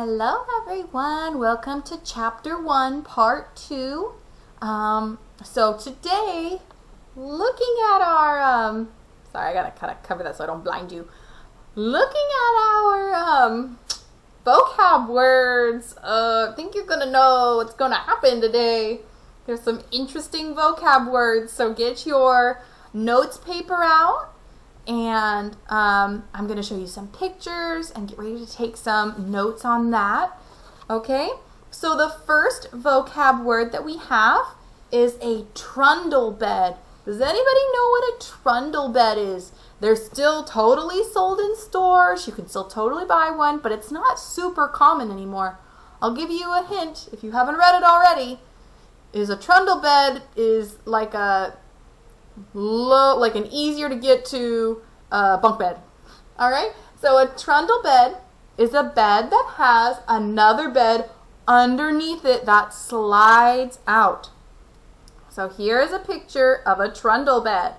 Hello everyone, welcome to chapter 1 part 2. So today, looking at our, sorry, I gotta kind of cover that so I don't blind you. Looking at our vocab words, I think you're gonna know what's gonna happen today. There's some interesting vocab words, so get your notes paper out. And I'm going to show you some pictures and get ready to take some notes on that. Okay, so the first vocab word that we have is a trundle bed. Does anybody know what a trundle bed is? They're still totally sold in stores. You can still totally buy one, but it's not super common anymore. I'll give you a hint if you haven't read it already. A trundle bed is like an easier to get to bunk bed. All right, so a trundle bed is a bed that has another bed underneath it that slides out. So here is a picture of a trundle bed,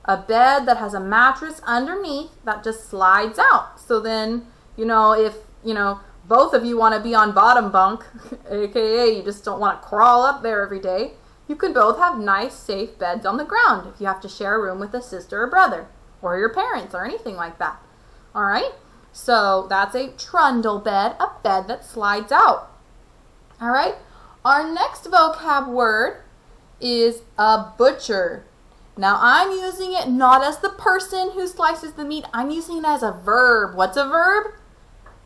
a bed that has a mattress underneath that just slides out. So then, if both of you want to be on bottom bunk, aka you just don't want to crawl up there every day, you can both have nice, safe beds on the ground if you have to share a room with a sister or brother, or your parents, or anything like that. All right? So that's a trundle bed, a bed that slides out. All right? Our next vocab word is a butcher. Now I'm using it not as the person who slices the meat. I'm using it as a verb. What's a verb?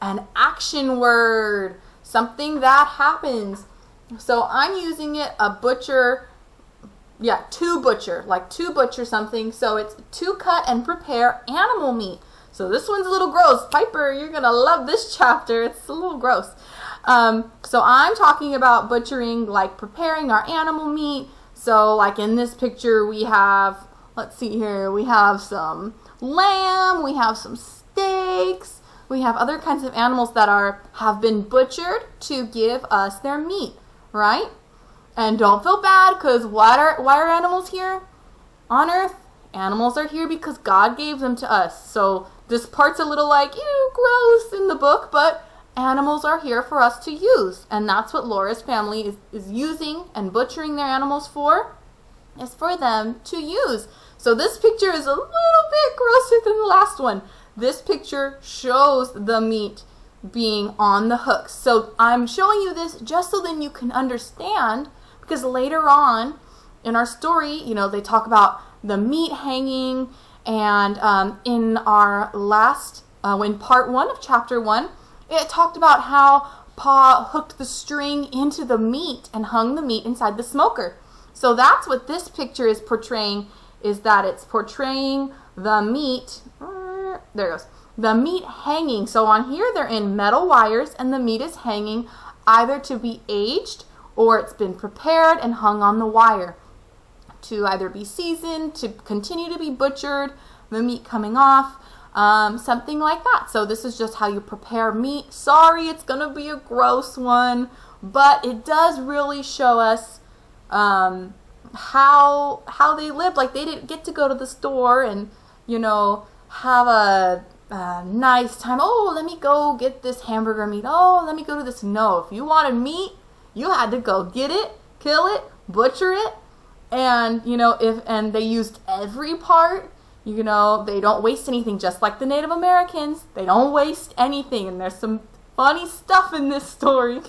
An action word. Something that happens. So I'm using it, a butcher, to butcher something. So it's to cut and prepare animal meat. So this one's a little gross. Piper, you're going to love this chapter. It's a little gross. So I'm talking about butchering, like preparing our animal meat. So like in this picture we have, let's see here, we have some lamb, we have some steaks, we have other kinds of animals that have been butchered to give us their meat. Right? And don't feel bad, because why are animals here on earth? Animals are here because God gave them to us. So this part's a little like, gross in the book, but animals are here for us to use. And that's what Laura's family is using and butchering their animals for, is for them to use. So this picture is a little bit grosser than the last one. This picture shows the meat being on the hooks. So I'm showing you this just so then you can understand, because later on in our story, they talk about the meat hanging, and in our last, in part 1 of chapter 1, it talked about how Pa hooked the string into the meat and hung the meat inside the smoker. So that's what this picture is portraying, is that it's portraying the meat, there it goes, the meat hanging. So on here they're in metal wires and the meat is hanging either to be aged or it's been prepared and hung on the wire to either be seasoned, to continue to be butchered, the meat coming off, something like that. So this is just how you prepare meat. Sorry, it's going to be a gross one, but it does really show us how they lived. Like they didn't get to go to the store and, have a nice time. Oh, let me go get this hamburger meat. Oh, let me go to this. No, if you wanted meat, you had to go get it, kill it, butcher it, and and they used every part. They don't waste anything, just like the Native Americans. They don't waste anything, and there's some funny stuff in this story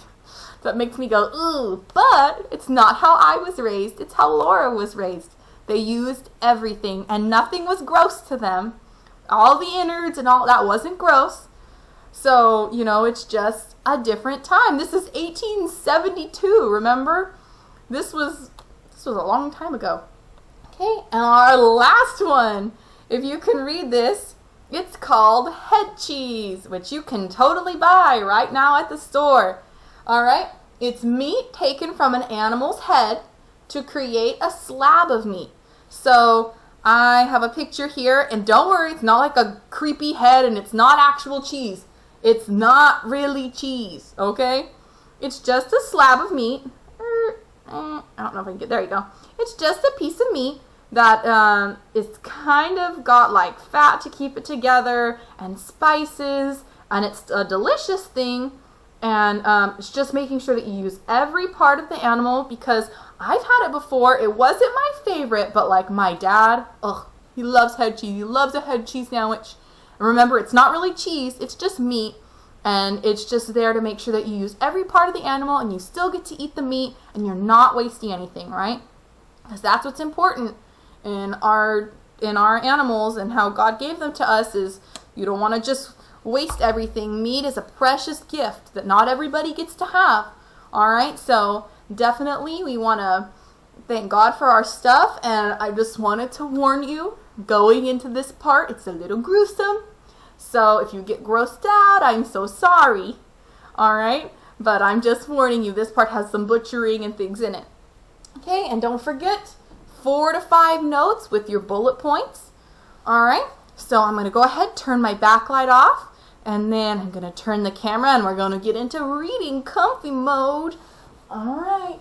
that makes me go, ooh, but it's not how I was raised. It's how Laura was raised. They used everything, and nothing was gross to them. All the innards and all that wasn't gross. So, it's just a different time. This is 1872, remember? This was a long time ago. Okay, and our last one, if you can read this, it's called head cheese, which you can totally buy right now at the store. All right, it's meat taken from an animal's head to create a slab of meat. So I have a picture here, and don't worry, it's not like a creepy head, and it's not actual cheese. It's not really cheese, okay? It's just a slab of meat. I don't know if I can get, there you go. It's just a piece of meat that it's kind of got like fat to keep it together and spices, and it's a delicious thing. And it's just making sure that you use every part of the animal, because I've had it before. It wasn't my favorite, but like my dad, he loves head cheese. He loves a head cheese sandwich. And remember, it's not really cheese. It's just meat. And it's just there to make sure that you use every part of the animal and you still get to eat the meat and you're not wasting anything, right? Because that's what's important in our animals and how God gave them to us, is you don't want to just waste everything. Meat is a precious gift that not everybody gets to have. All right, so definitely we want to thank God for our stuff. And I just wanted to warn you, going into this part, it's a little gruesome. So if you get grossed out, I'm so sorry. All right, but I'm just warning you, this part has some butchering and things in it. Okay, and don't forget 4 to 5 notes with your bullet points. All right, so I'm going to go ahead, turn my backlight off, and then I'm going to turn the camera and we're going to get into reading comfy mode. All right.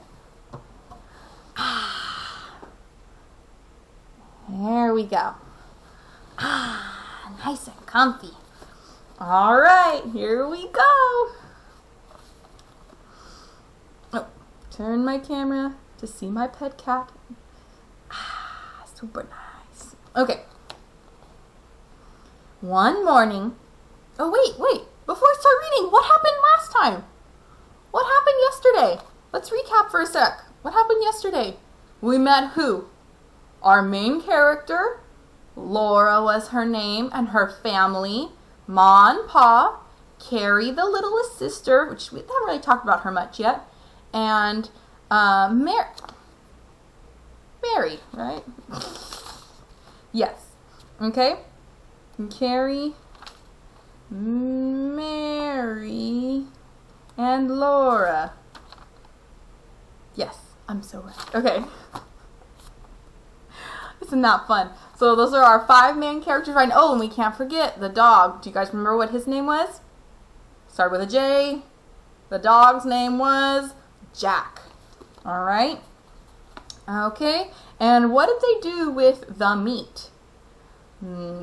There we go. Nice and comfy. All right, here we go. Oh, turn my camera to see my pet cat. Super nice. Okay. One morning. Oh, wait. Before I start reading, what happened last time? What happened yesterday? Let's recap for a sec. What happened yesterday? We met who? Our main character. Laura was her name, and her family. Ma and Pa. Carrie, the littlest sister, which we haven't really talked about her much yet. And Mary, right? Yes. Okay. Carrie, Mary, and Laura. Yes, I'm so right. Okay. Isn't that fun? So those are our 5 main characters right now. Oh, and we can't forget the dog. Do you guys remember what his name was? Started with a J. The dog's name was Jack. All right. Okay. And what did they do with the meat?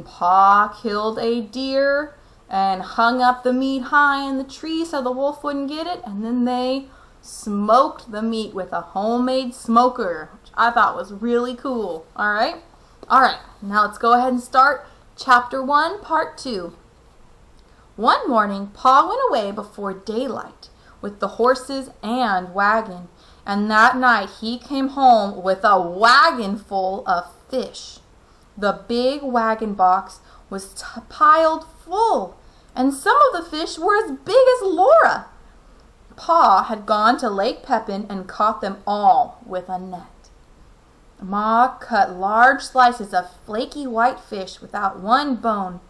Pa killed a deer and hung up the meat high in the tree so the wolf wouldn't get it. And then they smoked the meat with a homemade smoker, which I thought was really cool. All right. All right. Now let's go ahead and start chapter 1, part 2. One morning, Pa went away before daylight with the horses and wagon. And that night he came home with a wagon full of fish. The big wagon box was piled full, and some of the fish were as big as Laura. Pa had gone to Lake Pepin and caught them all with a net. Ma cut large slices of flaky white fish without one bone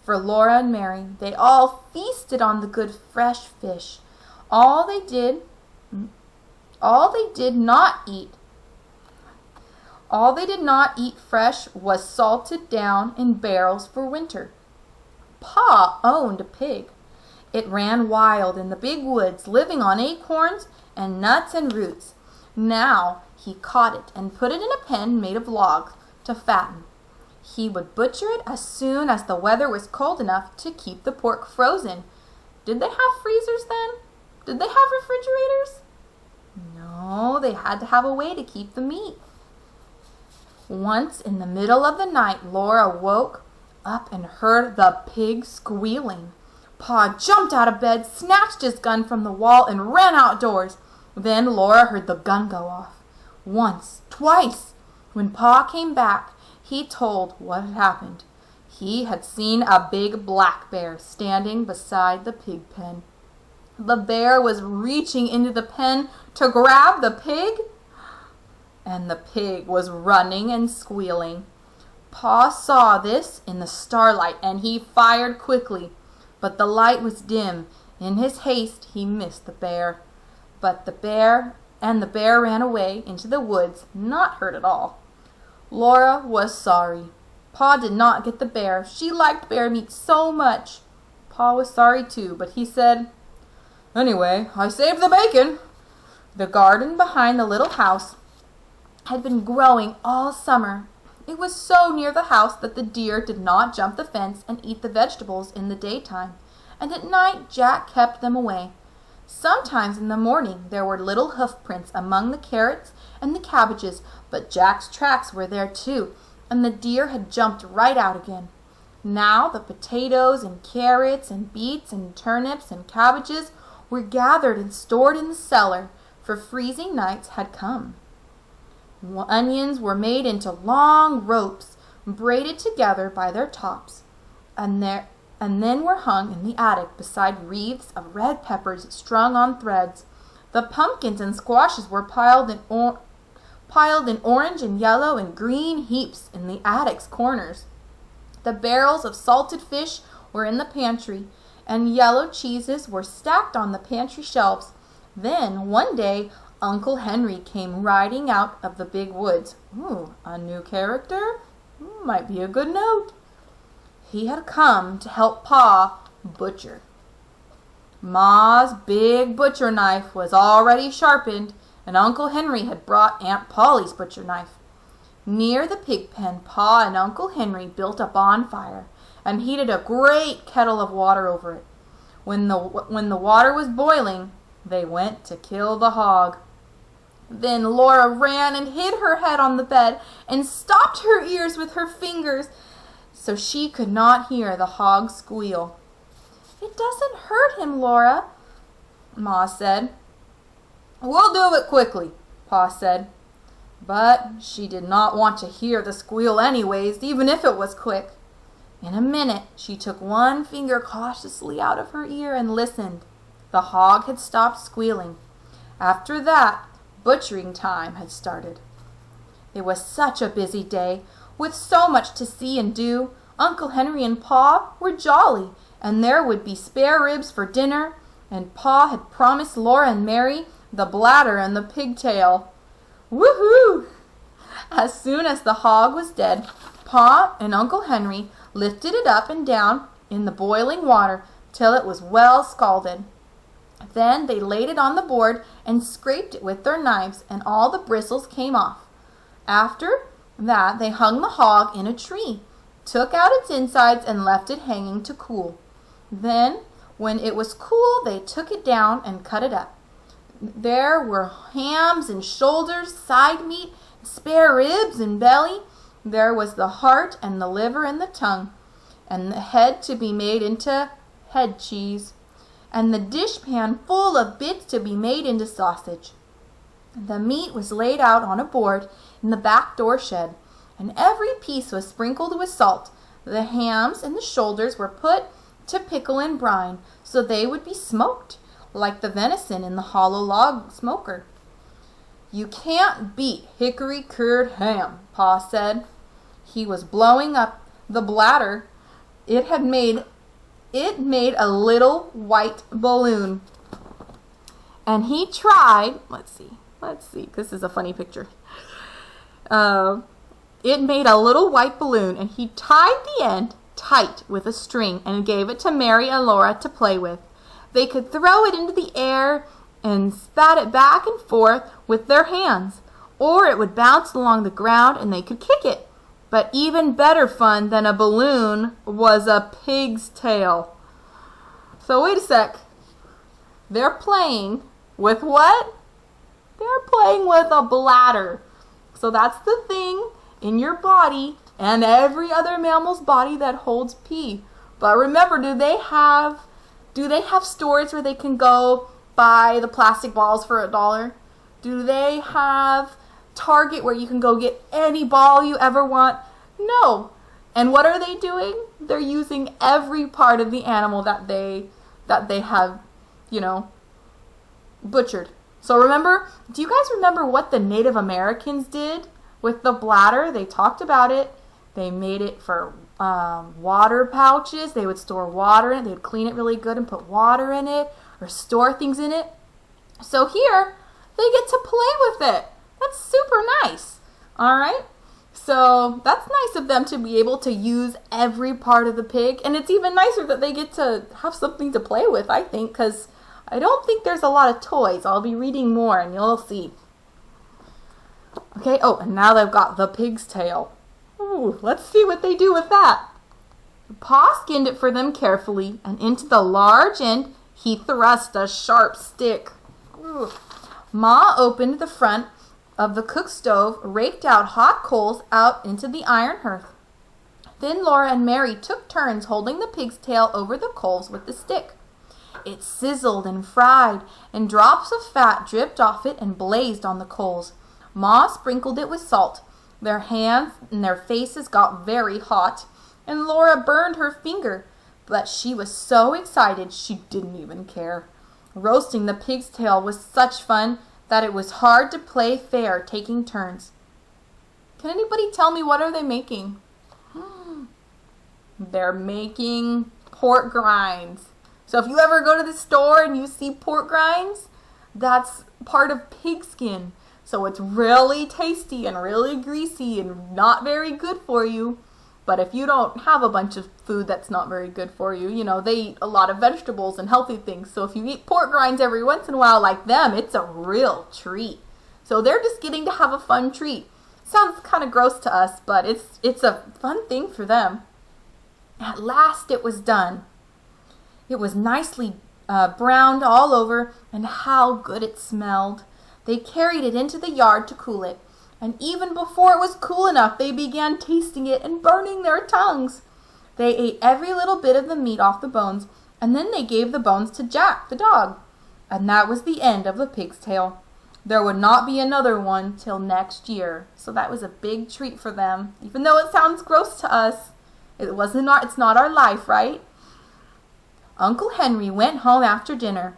for Laura and Mary. They all feasted on the good fresh fish. All they did not eat fresh was salted down in barrels for winter. Pa owned a pig. It ran wild in the big woods, living on acorns and nuts and roots. Now he caught it and put it in a pen made of logs to fatten. He would butcher it as soon as the weather was cold enough to keep the pork frozen. Did they have freezers then? Did they have refrigerators? No, they had to have a way to keep the meat. Once in the middle of the night, Laura woke up and heard the pig squealing. Pa jumped out of bed, snatched his gun from the wall, and ran outdoors. Then Laura heard the gun go off. Once, twice. When Pa came back, he told what had happened. He had seen a big black bear standing beside the pig pen. The bear was reaching into the pen to grab the pig, and the pig was running and squealing. Pa saw this in the starlight, and he fired quickly, but the light was dim. In his haste, he missed the bear. But the bear ran away into the woods, not hurt at all. Laura was sorry. Pa did not get the bear. She liked bear meat so much. Pa was sorry too, but he said, "Anyway, I saved the bacon." The garden behind the little house had been growing all summer. It was so near the house that the deer did not jump the fence and eat the vegetables in the daytime, and at night Jack kept them away. Sometimes in the morning there were little hoof prints among the carrots and the cabbages, but Jack's tracks were there too, and the deer had jumped right out again. Now the potatoes and carrots and beets and turnips and cabbages were gathered and stored in the cellar, for freezing nights had come. Onions were made into long ropes, braided together by their tops, and then were hung in the attic beside wreaths of red peppers strung on threads. The pumpkins and squashes were piled in orange and yellow and green heaps in the attic's corners. The barrels of salted fish were in the pantry, and yellow cheeses were stacked on the pantry shelves. Then, one day, Uncle Henry came riding out of the big woods. Ooh, a new character? Might be a good note. He had come to help Pa butcher. Ma's big butcher knife was already sharpened, and Uncle Henry had brought Aunt Polly's butcher knife. Near the pig pen, Pa and Uncle Henry built a bonfire and heated a great kettle of water over it. When the water was boiling, they went to kill the hog. Then Laura ran and hid her head on the bed and stopped her ears with her fingers so she could not hear the hog squeal. "It doesn't hurt him, Laura," Ma said. "We'll do it quickly," Pa said. But she did not want to hear the squeal anyways, even if it was quick. In a minute, she took one finger cautiously out of her ear and listened. The hog had stopped squealing. After that, butchering time had started. It was such a busy day, with so much to see and do. Uncle Henry and Pa were jolly, and there would be spare ribs for dinner, and Pa had promised Laura and Mary the bladder and the pigtail. Woohoo! As soon as the hog was dead, Pa and Uncle Henry lifted it up and down in the boiling water till it was well scalded. Then they laid it on the board and scraped it with their knives, and all the bristles came off. After that, they hung the hog in a tree, took out its insides, and left it hanging to cool. Then, when it was cool, they took it down and cut it up. There were hams and shoulders, side meat, spare ribs and belly. There was the heart and the liver and the tongue, and the head to be made into head cheese, and the dishpan full of bits to be made into sausage. The meat was laid out on a board in the back door shed, and every piece was sprinkled with salt. The hams and the shoulders were put to pickle in brine, so they would be smoked, like the venison in the hollow log smoker. "You can't beat hickory-cured ham," Pa said. He was blowing up the bladder. It made a little white balloon. And he tried, let's see, this is a funny picture. It made a little white balloon, and he tied the end tight with a string and gave it to Mary and Laura to play with. They could throw it into the air and spat it back and forth with their hands, or it would bounce along the ground and they could kick it. But even better fun than a balloon was a pig's tail. So wait a sec. They're playing with what? They're playing with a bladder. So that's the thing in your body and every other mammal's body that holds pee. But remember, do they have stores where they can go buy the plastic balls for $1? Do they have Target where you can go get any ball you ever want? No. And what are they doing? They're using every part of the animal that they have, butchered. So do you guys remember what the Native Americans did with the bladder? They talked about it. They made it for water pouches. They would store water in it. They would clean it really good and put water in it or store things in it. So here, they get to play with it. That's super nice. All right? So that's nice of them to be able to use every part of the pig. And it's even nicer that they get to have something to play with, I think, because I don't think there's a lot of toys. I'll be reading more and you'll see. Okay, and now they've got the pig's tail. Ooh, let's see what they do with that. Pa skinned it for them carefully, and into the large end He thrust a sharp stick. Ugh. Ma opened the front of the cook stove, raked out hot coals out into the iron hearth. Then Laura and Mary took turns holding the pig's tail over the coals with the stick. It sizzled and fried, and drops of fat dripped off it and blazed on the coals. Ma sprinkled it with salt. Their hands and their faces got very hot, and Laura burned her finger, but she was so excited she didn't even care. Roasting the pig's tail was such fun that it was hard to play fair taking turns. Can anybody tell me what are they making? They're making pork grinds. So if you ever go to the store and you see pork grinds, that's part of pig skin. So it's really tasty and really greasy and not very good for you. But if you don't have a bunch of food that's not very good for you, you know, they eat a lot of vegetables and healthy things. So if you eat pork grinds every once in a while like them, it's a real treat. So they're just getting to have a fun treat. Sounds kind of gross to us, but it's a fun thing for them. At last it was done. It was nicely browned all over, and how good it smelled. They carried it into the yard to cool it, and even before it was cool enough, they began tasting it and burning their tongues. They ate every little bit of the meat off the bones, and then they gave the bones to Jack, the dog. And that was the end of the pig's tail. There would not be another one till next year. So that was a big treat for them, even though it sounds gross to us. It's not our life, right? Uncle Henry went home after dinner,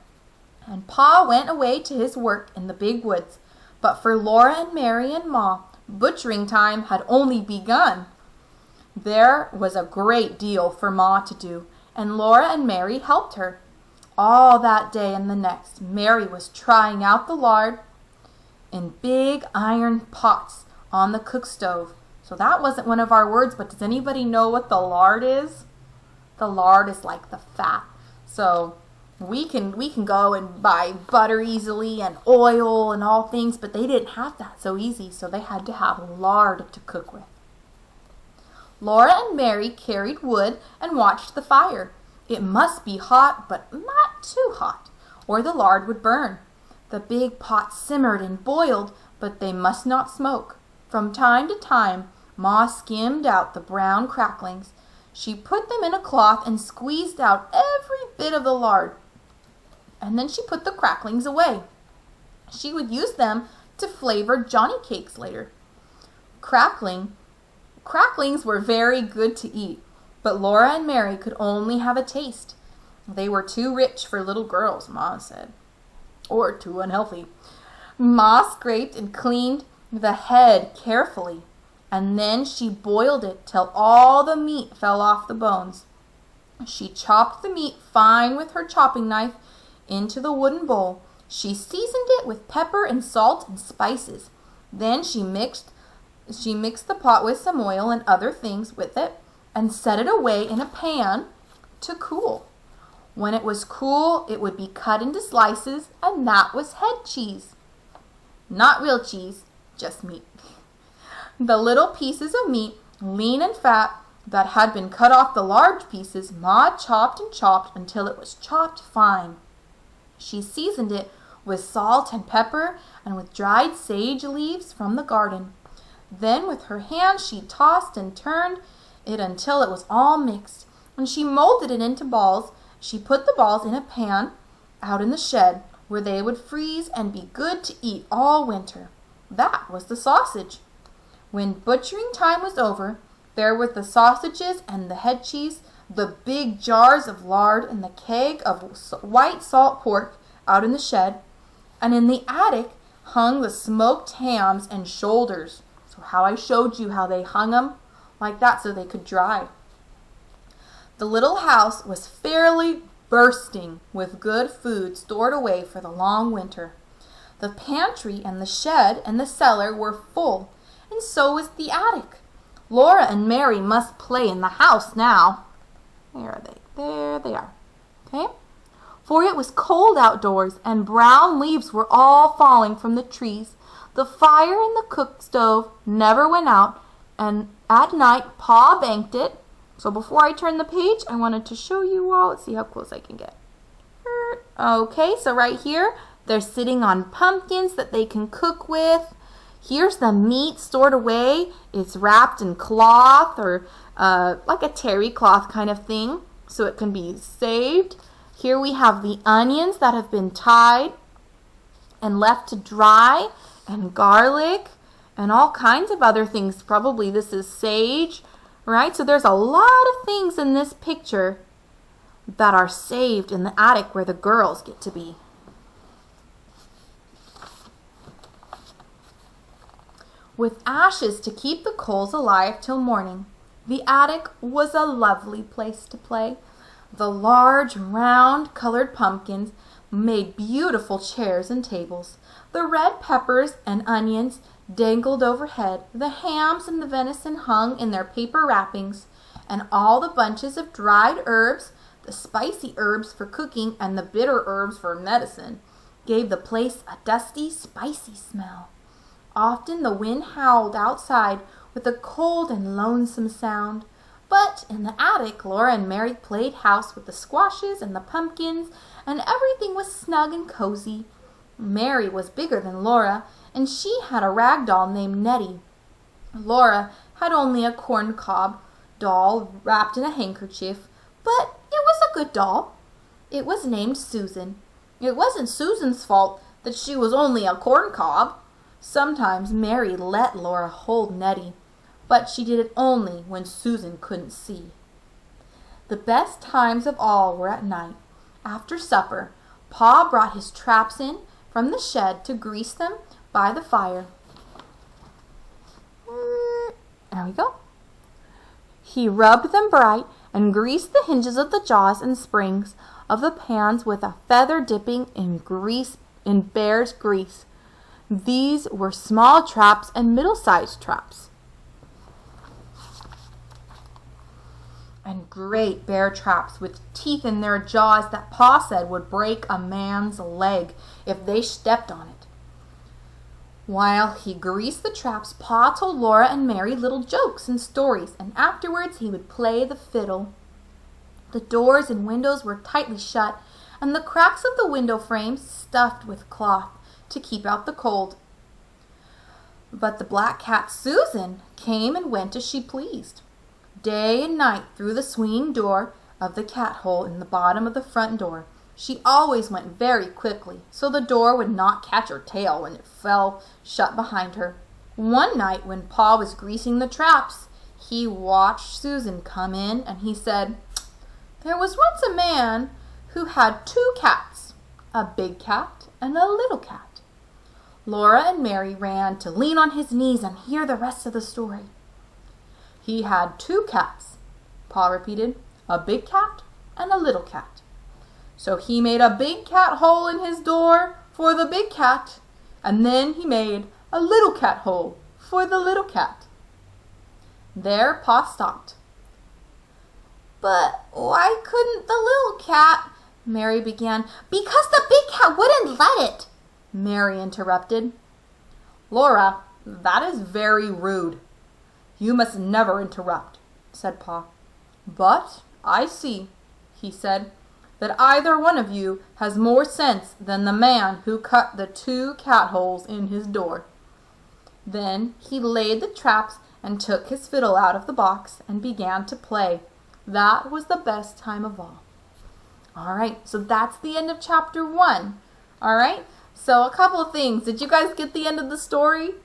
and Pa went away to his work in the big woods. But for Laura and Mary and Ma, butchering time had only begun. There was a great deal for Ma to do, and Laura and Mary helped her. All that day and the next, Mary was trying out the lard in big iron pots on the cook stove. So that wasn't one of our words, but does anybody know what the lard is? The lard is like the fat. So we can go and buy butter easily and oil and all things, but they didn't have that so easy, so they had to have lard to cook with. Laura and Mary carried wood and watched the fire. It must be hot, but not too hot, or the lard would burn. The big pot simmered and boiled, but they must not smoke. From time to time, Ma skimmed out the brown cracklings. She put them in a cloth and squeezed out every bit of the lard. And then she put the cracklings away. She would use them to flavor Johnny cakes later. Cracklings were very good to eat, but Laura and Mary could only have a taste. They were too rich for little girls, Ma said, or too unhealthy. Ma scraped and cleaned the head carefully, and then she boiled it till all the meat fell off the bones. She chopped the meat fine with her chopping knife into the wooden bowl. She seasoned it with pepper and salt and spices. Then she mixed the pot with some oil and other things with it and set it away in a pan to cool. When it was cool, it would be cut into slices, and that was head cheese. Not real cheese, just meat. The little pieces of meat, lean and fat, that had been cut off the large pieces, Ma chopped and chopped until it was chopped fine. She seasoned it with salt and pepper and with dried sage leaves from the garden. Then with her hands she tossed and turned it until it was all mixed. When she molded it into balls, she put the balls in a pan out in the shed, where they would freeze and be good to eat all winter. That was the sausage. When butchering time was over, there were the sausages and the head cheese, the big jars of lard and the keg of white salt pork out in the shed, and in the attic hung the smoked hams and shoulders. So how I showed you how they hung them like that so they could dry. The little house was fairly bursting with good food stored away for the long winter. The pantry and the shed and the cellar were full, and so was the attic. Laura and Mary must play in the house now. Where are they? There they are. Okay? For it was cold outdoors, and brown leaves were all falling from the trees. The fire in the cook stove never went out, and at night Pa banked it. So before I turn the page, I wanted to show you all. Let's see how close I can get. Okay, so right here, they're sitting on pumpkins that they can cook with. Here's the meat stored away. It's wrapped in cloth or like a terry cloth kind of thing, so it can be saved. Here we have the onions that have been tied and left to dry, and garlic, and all kinds of other things. Probably this is sage, right? So there's a lot of things in this picture that are saved in the attic where the girls get to be. With ashes to keep the coals alive till morning, the attic was a lovely place to play. The large, round, colored pumpkins made beautiful chairs and tables. The red peppers and onions dangled overhead. The hams and the venison hung in their paper wrappings, and all the bunches of dried herbs, the spicy herbs for cooking and the bitter herbs for medicine, gave the place a dusty, spicy smell. Often the wind howled outside with a cold and lonesome sound. But in the attic, Laura and Mary played house with the squashes and the pumpkins, and everything was snug and cozy. Mary was bigger than Laura, and she had a rag doll named Nettie. Laura had only a corn cob doll wrapped in a handkerchief, but it was a good doll. It was named Susan. It wasn't Susan's fault that she was only a corn cob. Sometimes Mary let Laura hold Nettie, but she did it only when Susan couldn't see. The best times of all were at night. After supper, Pa brought his traps in from the shed to grease them by the fire. There we go. He rubbed them bright and greased the hinges of the jaws and springs of the pans with a feather dipping in bear's grease. These were small traps and middle-sized traps, and great bear traps with teeth in their jaws that Pa said would break a man's leg if they stepped on it. While he greased the traps, Pa told Laura and Mary little jokes and stories, and afterwards he would play the fiddle. The doors and windows were tightly shut, and the cracks of the window frames stuffed with cloth to keep out the cold. But the black cat Susan came and went as she pleased, day and night, through the swinging door of the cat hole in the bottom of the front door. She always went very quickly, so the door would not catch her tail when it fell shut behind her. One night when Pa was greasing the traps, he watched Susan come in, and he said, "There was once a man who had 2 cats, a big cat and a little cat." Laura and Mary ran to lean on his knees and hear the rest of the story. "He had 2 cats," Pa repeated, "a big cat and a little cat. So he made a big cat hole in his door for the big cat, and then he made a little cat hole for the little cat." There Pa stopped. "But why couldn't the little cat?" Mary began. "Because the big cat wouldn't let it," Mary interrupted. "Laura, that is very rude. You must never interrupt," said Pa. "But I see," he said, "that either one of you has more sense than the man who cut the 2 cat holes in his door." Then he laid the traps and took his fiddle out of the box and began to play. That was the best time of all. All right, so that's the end of chapter 1. All right, so a couple of things. Did you guys get the end of the story?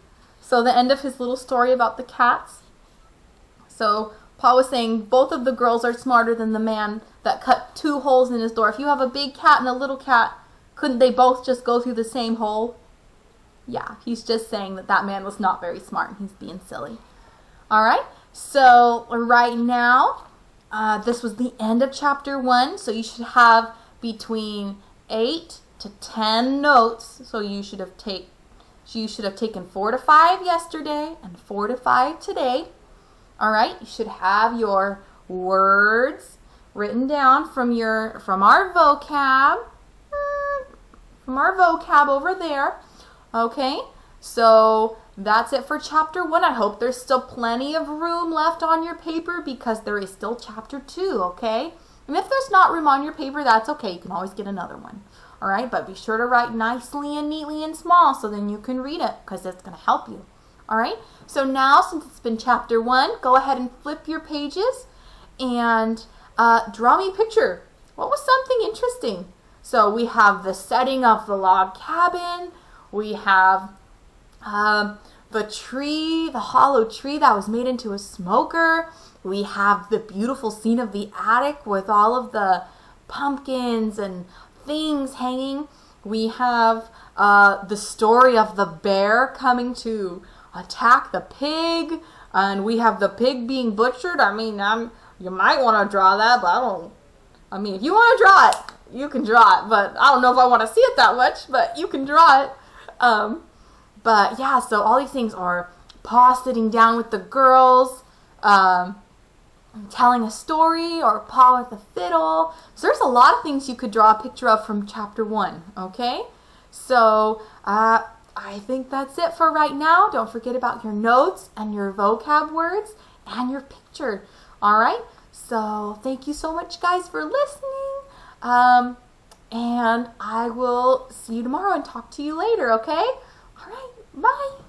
So the end of his little story about the cats. So Pa was saying both of the girls are smarter than the man that cut 2 holes in his door. If you have a big cat and a little cat, couldn't they both just go through the same hole? Yeah, he's just saying that that man was not very smart and he's being silly. All right, so right now, this was the end of chapter 1, so you should have between 8 to 10 notes. So you should have taken 4 to 5 yesterday and 4 to 5 today. All right, you should have your words written down from our vocab over there. Okay, so that's it for chapter 1. I hope there's still plenty of room left on your paper because there is still chapter 2, okay? And if there's not room on your paper, that's okay. You can always get another one. All right, but be sure to write nicely and neatly and small so then you can read it because it's going to help you. All right, so now since it's been chapter 1, go ahead and flip your pages and draw me a picture. What was something interesting? So we have the setting of the log cabin. We have the tree, the hollow tree that was made into a smoker. We have the beautiful scene of the attic with all of the pumpkins and things hanging. We have the story of the bear coming to attack the pig, and we have the pig being butchered. I mean, you might want to draw that, but if you want to draw it, you can draw it, but I don't know if I want to see it that much, but you can draw it. But yeah, so all these things are Pa sitting down with the girls, telling a story, or Pa with the fiddle. So there's a lot of things you could draw a picture of from chapter 1, okay? So I think that's it for right now. Don't forget about your notes and your vocab words and your picture, all right? So thank you so much, guys, for listening. And I will see you tomorrow and talk to you later, okay? All right, bye.